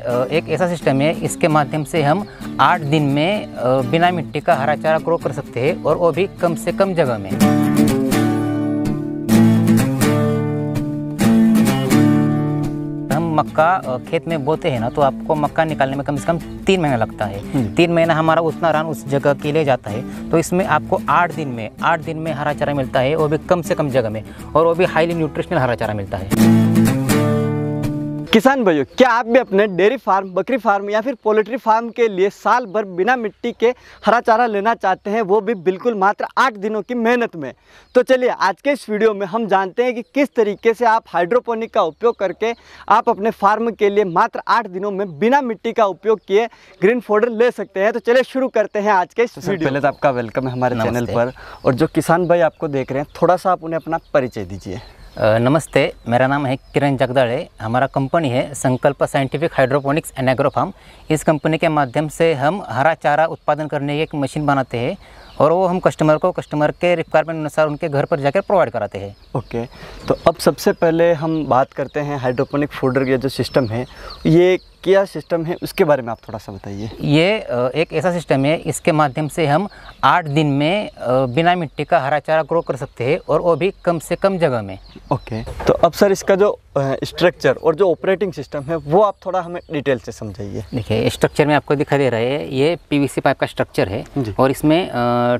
एक ऐसा सिस्टम है, इसके माध्यम से हम 8 दिन में बिना मिट्टी का हरा चारा ग्रो कर सकते हैं, और वो भी कम से कम जगह में। हम मक्का खेत में बोते हैं ना, तो आपको मक्का निकालने में कम से कम 3 महीना लगता है। 3 महीना हमारा उतना रान उस जगह के लिए जाता है, तो इसमें आपको 8 दिन में हरा चारा मिलता है, वो भी कम से कम जगह में, और वो भी हाईली न्यूट्रिशनल हरा चारा मिलता है। किसान भाइयों, क्या आप भी अपने डेयरी फार्म, बकरी फार्म या फिर पोल्ट्री फार्म के लिए साल भर बिना मिट्टी के हरा चारा लेना चाहते हैं, वो भी बिल्कुल मात्र 8 दिनों की मेहनत में? तो चलिए आज के इस वीडियो में हम जानते हैं कि किस तरीके से आप हाइड्रोपोनिक का उपयोग करके आप अपने फार्म के लिए मात्र 8 दिनों में बिना मिट्टी का उपयोग किए ग्रीन फोडर ले सकते हैं। तो चलिए शुरू करते हैं आज के इस वीडियो। पहले तो आपका वेलकम है हमारे चैनल पर, और जो किसान भाई आपको देख रहे हैं, थोड़ा सा आप उन्हें अपना परिचय दीजिए। नमस्ते, मेरा नाम है किरण जगदाड़े। हमारा कंपनी है Sankalp scientific hydroponics and agro farm. इस कंपनी के माध्यम से हम हरा चारा उत्पादन करने की एक मशीन बनाते हैं, और वो हम कस्टमर के रिक्वायरमेंट अनुसार उनके घर पर जाकर प्रोवाइड कराते हैं। ओके, तो अब सबसे पहले हम बात करते हैं हाइड्रोपोनिक फूडर का जो सिस्टम है, ये क्या सिस्टम है, उसके बारे में आप थोड़ा सा बताइए। ये एक ऐसा सिस्टम है, इसके माध्यम से हम 8 दिन में बिना मिट्टी का हरा चारा ग्रो कर सकते हैं, और वो भी कम से कम जगह में। ओके, तो अब सर इसका जो स्ट्रक्चर और जो ऑपरेटिंग सिस्टम है, वो आप थोड़ा हमें डिटेल से समझाइए। देखिए, स्ट्रक्चर में आपको दिखा दे रहा है, ये पीवीसी पाइप का स्ट्रक्चर है, और इसमें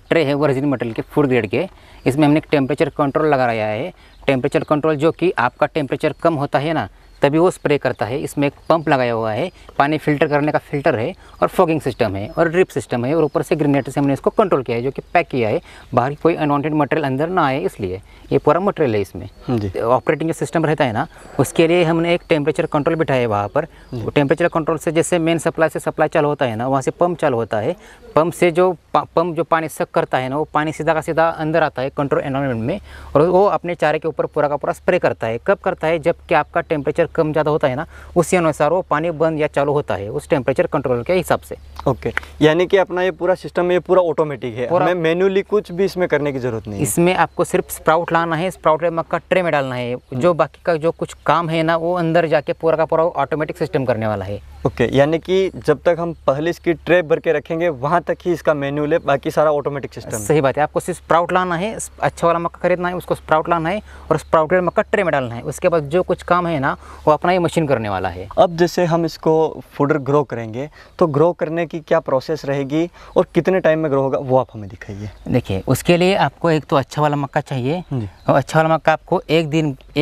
ट्रे है वर्जिन मटेरियल के, फूड ग्रेड के। इसमें हमने एक टेम्परेचर कंट्रोल लगाया है। टेम्परेचर कंट्रोल जो कि आपका टेम्परेचर कम होता है ना, तभी वो स्प्रे करता है। इसमें एक पंप लगाया हुआ है, पानी फिल्टर करने का फिल्टर है, और फॉगिंग सिस्टम है, और ड्रिप सिस्टम है, और ऊपर से ग्रेनेटर से हमने इसको कंट्रोल किया है, जो कि पैक किया है, बाहर कोई अनवांटेड मटेरियल अंदर ना आए, इसलिए ये पूरा मटेरियल है। इसमें ऑपरेटिंग जो सिस्टम रहता है ना, उसके लिए हमने एक टेम्परेचर कंट्रोल बिठाया है वहाँ पर। टेम्परेचर कंट्रोल से जैसे मेन सप्लाई से सप्लाई चालू होता है ना, वहाँ से पंप चालू होता है। पंप से जो पानी सक करता है ना, वो पानी सीधा का सीधा अंदर आता है कंट्रोल एनवायरनमेंट में, और वो अपने चारे के ऊपर पूरा का पूरा स्प्रे करता है। कब करता है? जबकि आपका टेम्परेचर कम ज़्यादा होता है ना, उसी अनुसार वो पानी बंद या चालू होता है, उस टेम्परेचर कंट्रोल के हिसाब से। ओके, यानी कि अपना ये पूरा सिस्टम ये पूरा ऑटोमेटिक है, हमें मैन्युअली कुछ भी इसमें करने की जरूरत नहीं है। इसमें आपको सिर्फ स्प्राउट लाना है, स्प्राउट मक्का ट्रे में डालना है। जो बाकी का जो कुछ काम है ना, वो अंदर जाके पूरा का पूरा ऑटोमेटिक सिस्टम करने वाला है। ओके, यानी कि जब तक हम पहले इसकी ट्रे भर के रखेंगे, वहाँ तक ही इसका मैनुअल है, बाकी सारा ऑटोमेटिक सिस्टम। सही बात है, आपको सिर्फ स्प्राउट लाना है, अच्छा वाला मक्का खरीदना है, उसको स्प्राउट लाना है, और स्प्राउटेड मक्का ट्रे में डालना है। उसके बाद जो कुछ काम है ना, वो अपना ये मशीन करने वाला है। अब जैसे हम इसको फूडर ग्रो करेंगे, तो ग्रो करने की क्या प्रोसेस रहेगी और कितने टाइम में ग्रो होगा, वो आप हमें दिखाइए। देखिए, उसके लिए आपको एक तो अच्छा वाला मक्का चाहिए, और अच्छा वाला मक्का आपको एक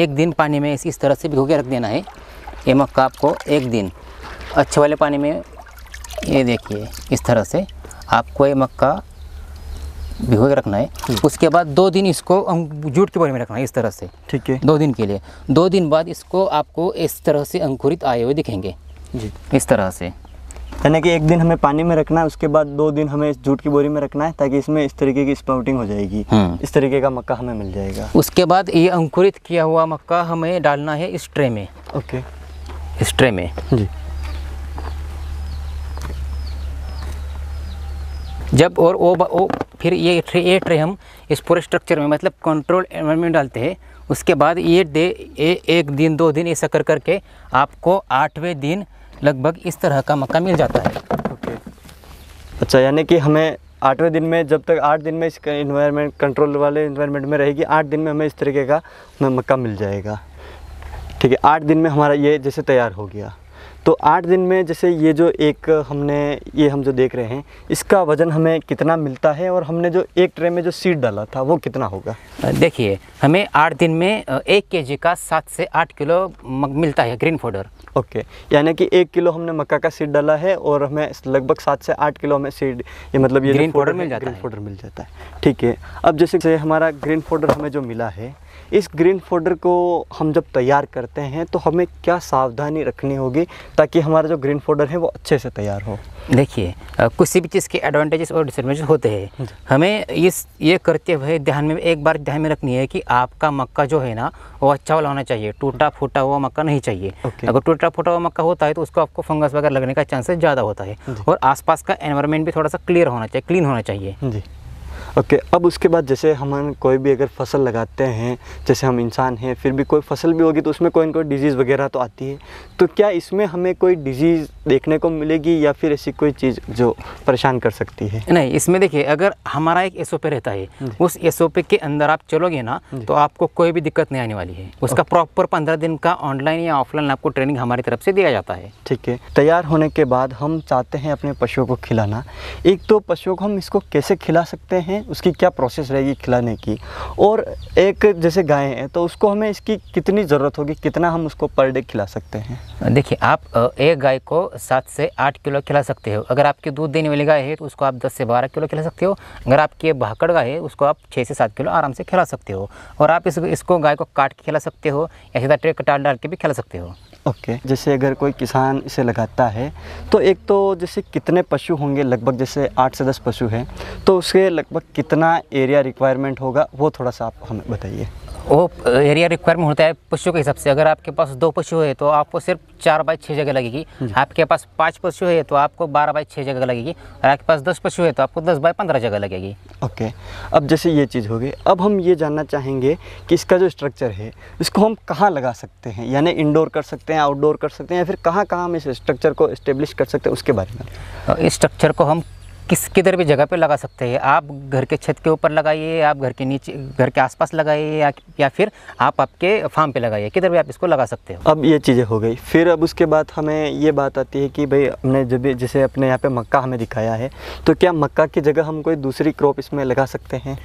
दिन पानी में इस तरह से भिगो के रख देना है। ये मक्का आपको एक दिन अच्छे वाले पानी में, ये देखिए इस तरह से आपको ये मक्का भिगो के रखना है। उसके बाद 2 दिन इसको जूट की बोरी में रखना है, इस तरह से। ठीक है, 2 दिन के लिए। 2 दिन बाद इसको आपको इस तरह से अंकुरित आए हुए दिखेंगे जी, इस तरह से। यानी कि एक दिन हमें पानी में रखना है, उसके बाद 2 दिन हमें इस जूट की बोरी में रखना है, ताकि इसमें इस तरीके की स्प्राउटिंग हो जाएगी। इस तरीके का मक्का हमें मिल जाएगा। उसके बाद ये अंकुरित किया हुआ मक्का हमें डालना है इस ट्रे में। ओके, इस ट्रे में जी। जब और वो फिर ये ट्रे हम इस पूरे स्ट्रक्चर में, मतलब कंट्रोल एनवायरनमेंट में डालते हैं। उसके बाद ये 1 दिन 2 दिन ऐसा कर करके आपको 8वें दिन लगभग इस तरह का मक्का मिल जाता है। ओके, अच्छा, यानी कि हमें 8वें दिन में, जब तक 8 दिन में इस इन्वायरमेंट कंट्रोल वाले इन्वायरमेंट में रहेगी, 8 दिन में हमें इस तरीके का मक्का मिल जाएगा। ठीक है, 8 दिन में हमारा ये जैसे तैयार हो गया, तो 8 दिन में जैसे ये जो हम जो देख रहे हैं, इसका वज़न हमें कितना मिलता है, और हमने जो एक ट्रे में जो सीड डाला था वो कितना होगा? देखिए, हमें 8 दिन में 1 kg का 7 से 8 किलो मिलता है ग्रीन फोडर। ओके, यानी कि 1 किलो हमने मक्का का सीड डाला है, और हमें लगभग 7 से 8 किलो में सीड, ये मतलब ये ग्रीन फोडर मिल जाता है। ठीक है, अब जैसे हमारा ग्रीन फोडर हमें जो मिला है, इस ग्रीन फोडर को हम जब तैयार करते हैं, तो हमें क्या सावधानी रखनी होगी ताकि हमारा जो ग्रीन फोडर है वो अच्छे से तैयार हो? देखिए, किसी भी चीज़ के एडवांटेजेस और डिसएडवांटेजेस होते हैं। हमें ये करते हुए एक बार ध्यान में रखनी है कि आपका मक्का जो है ना, वो अच्छा वाला होना चाहिए। टूटा फूटा हुआ मक्का नहीं चाहिए। अगर टूटा फूटा हुआ मक्का होता है, तो उसको आपको फंगस वगैरह लगने का चांसेस ज़्यादा होता है। और आसपास का एनवायरनमेंट भी थोड़ा सा क्लियर होना चाहिए, क्लीन होना चाहिए जी। ओके, अब उसके बाद जैसे हम कोई भी अगर फसल लगाते हैं, जैसे हम इंसान हैं, फिर भी कोई फसल भी होगी तो उसमें कोई ना कोई डिजीज़ वगैरह तो आती है, तो क्या इसमें हमें कोई डिजीज़ देखने को मिलेगी या फिर ऐसी कोई चीज़ जो परेशान कर सकती है? नहीं, इसमें देखिए, अगर हमारा एक एसओपी रहता है, उस एसओपी के अंदर आप चलोगे ना तो आपको कोई भी दिक्कत नहीं आने वाली है। उसका प्रॉपर 15 दिन का ऑनलाइन या ऑफलाइन आपको ट्रेनिंग हमारी तरफ से दिया जाता है। ठीक है, तैयार होने के बाद हम चाहते हैं अपने पशुओं को खिलाना। एक तो पशुओं को हम इसको कैसे खिला सकते हैं, उसकी क्या प्रोसेस रहेगी खिलाने की, और एक जैसे गाय है तो उसको हमें इसकी कितनी ज़रूरत होगी, कितना हम उसको पर डे खिला सकते हैं? देखिए, आप एक गाय को 7 से 8 किलो खिला सकते हो। अगर आपकी दूध देने वाली गाय है तो उसको आप 10 से 12 किलो खिला सकते हो। अगर आपकी भाकड़ गाय है उसको आप 6 से 7 किलो आराम से खिला सकते हो। और आप इसको गाय को काट के खिला सकते हो या सीधा ट्रे कटाल डाल के भी खिला सकते हो। ओके, जैसे अगर कोई किसान इसे लगाता है तो एक तो जैसे कितने पशु होंगे, लगभग जैसे 8 से 10 पशु हैं तो उसके लगभग कितना एरिया रिक्वायरमेंट होगा, वो थोड़ा सा आप हमें बताइए। वो एरिया रिक्वायरमेंट होता है पशु के हिसाब से। अगर आपके पास 2 पशु है तो आपको सिर्फ 4 बाई 6 जगह लगेगी। आपके पास 5 पशु है तो आपको 12 बाई 6 जगह लगेगी। और आपके पास 10 पशु है तो आपको 10 बाई 15 जगह लगेगी। ओके, अब जैसे ये चीज़ हो गई, अब हम ये जानना चाहेंगे कि इसका जो स्ट्रक्चर है इसको हम कहाँ लगा सकते हैं, यानी इंडोर कर सकते हैं, आउटडोर कर सकते हैं, या फिर कहाँ कहाँ हम इस स्ट्रक्चर को इस्टेब्लिश कर सकते हैं, उसके बारे में। इस स्ट्रक्चर को हम किधर भी जगह पे लगा सकते हैं। आप घर के छत के ऊपर लगाइए, आप घर के नीचे, घर के आसपास लगाइए, या फिर आप आपके फार्म पे लगाइए, किधर भी आप इसको लगा सकते हो। अब ये चीज़ें हो गई, फिर अब उसके बाद हमें ये बात आती है कि भाई हमने जब भी जैसे अपने यहाँ पे मक्का हमें दिखाया है, तो क्या मक्का की जगह हम कोई दूसरी क्रॉप इसमें लगा सकते हैं?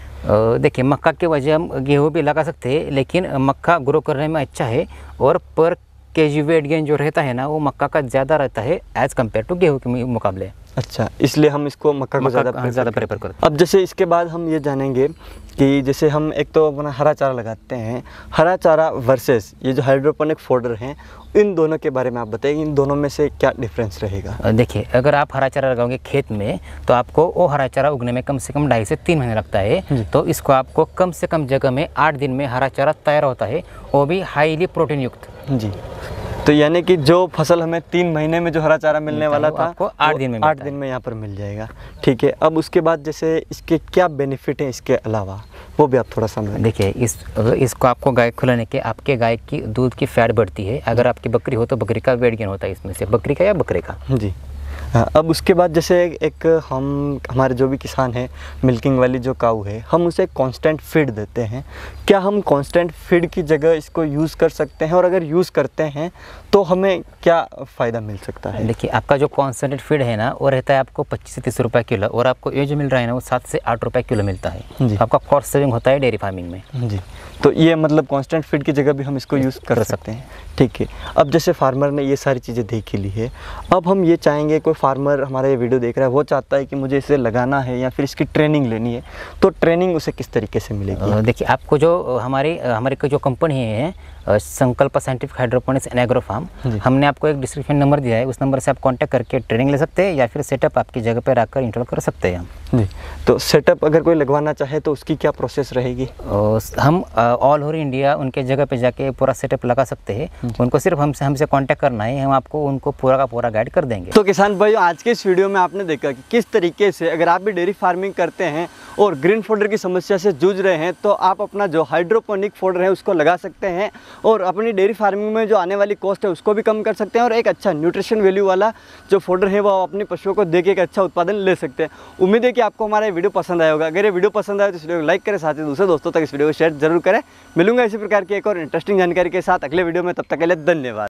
देखिए, मक्का के वजह हम गेहूँ भी लगा सकते हैं, लेकिन मक्का ग्रो करने में अच्छा है और पर केजी वेट गेन जो रहता है ना वो मक्का का ज़्यादा रहता है एज़ कम्पेयर टू गेहूँ के मुकाबले। अच्छा, इसलिए हम इसको मक्का को ज़्यादा प्रेफर करते हैं। अब जैसे इसके बाद हम ये जानेंगे कि जैसे हम एक तो अपना हरा चारा लगाते हैं, हरा चारा वर्सेस ये जो हाइड्रोपोनिक फोडर हैं, इन दोनों के बारे में आप बताइए, इन दोनों में से क्या डिफरेंस रहेगा? देखिए, अगर आप हरा चारा लगाओगे खेत में तो आपको वो हरा चारा उगने में कम से कम 2.5 से 3 महीने लगता है। तो इसको आपको कम से कम जगह में 8 दिन में हरा चारा तैयार होता है, वो भी हाईली प्रोटीन युक्त। जी, तो यानी कि जो फसल हमें 3 महीने में जो हरा चारा मिलने वाला था आपको 8 दिन में 8 दिन में यहाँ पर मिल जाएगा। ठीक है, अब उसके बाद जैसे इसके क्या बेनिफिट हैं इसके अलावा, वो भी आप थोड़ा समझें। देखिए, इसको आपको गाय खिलाने के आपके गाय की दूध की फैट बढ़ती है। अगर आपकी बकरी हो तो बकरी का वेट गेन होता है इसमें से, बकरी का या बकरे का। जी, अब उसके बाद जैसे एक हमारे जो भी किसान हैं, मिल्किंग वाली जो काऊ है, हम उसे कांस्टेंट फीड देते हैं। क्या हम कांस्टेंट फीड की जगह इसको यूज़ कर सकते हैं, और अगर यूज़ करते हैं तो हमें क्या फ़ायदा मिल सकता है? देखिए, आपका जो कांस्टेंट फीड है ना वो रहता है आपको 25 से 30 रुपये किलो, और आपको ये जो मिल रहा है ना वो 7 से 8 रुपये किलो मिलता है। आपका कॉस्ट सेविंग होता है डेयरी फार्मिंग में। जी, तो ये मतलब कांस्टेंट फीड की जगह भी हम इसको यूज़ कर सकते हैं। ठीक है, अब जैसे फार्मर ने ये सारी चीज़ें देख ली है, अब हम ये चाहेंगे, कोई फार्मर हमारा ये वीडियो देख रहा है, वो चाहता है कि मुझे इसे लगाना है या फिर इसकी ट्रेनिंग लेनी है, तो ट्रेनिंग उसे किस तरीके से मिलेगी? देखिए, आपको जो हमारी जो कंपनी है Sankalp scientific hydroponics and agro farm, हमने आपको एक डिस्क्रिप्शन नंबर दिया है, उस नंबर से आप कांटेक्ट करके ट्रेनिंग ले सकते हैं या फिर सेटअप आपकी जगह पर आकर इंस्टॉल कर सकते हैं। जी, तो सेटअप अगर कोई लगवाना चाहे तो उसकी क्या प्रोसेस रहेगी? हम ऑल ओवर इंडिया उनके जगह पे जाके पूरा सेटअप लगा सकते हैं। उनको सिर्फ हमसे कांटेक्ट करना है, हम आपको उनको पूरा का पूरा गाइड कर देंगे। तो किसान भाइयों, आज के इस वीडियो में आपने देखा कि किस तरीके से अगर आप भी डेयरी फार्मिंग करते हैं और ग्रीन फोडर की समस्या से जूझ रहे हैं तो आप अपना जो हाइड्रोपोनिक फोडर है उसको लगा सकते हैं, और अपनी डेयरी फार्मिंग में जो आने वाली कॉस्ट है उसको भी कम कर सकते हैं, और एक अच्छा न्यूट्रिशन वैल्यू वाला जो फोडर है वो आप अपने पशुओं को देके एक अच्छा उत्पादन ले सकते हैं। उम्मीद है कि आपको हमारा ये वीडियो पसंद आया होगा। अगर ये वीडियो पसंद आए तो इस वीडियो को लाइक करें, साथ ही दूसरे दोस्तों तक इस वीडियो को शेयर जरूर करें। मिलूंगा इसी प्रकार की एक और इंटरेस्टिंग जानकारी के साथ अगले वीडियो में, तब तक के लिए धन्यवाद।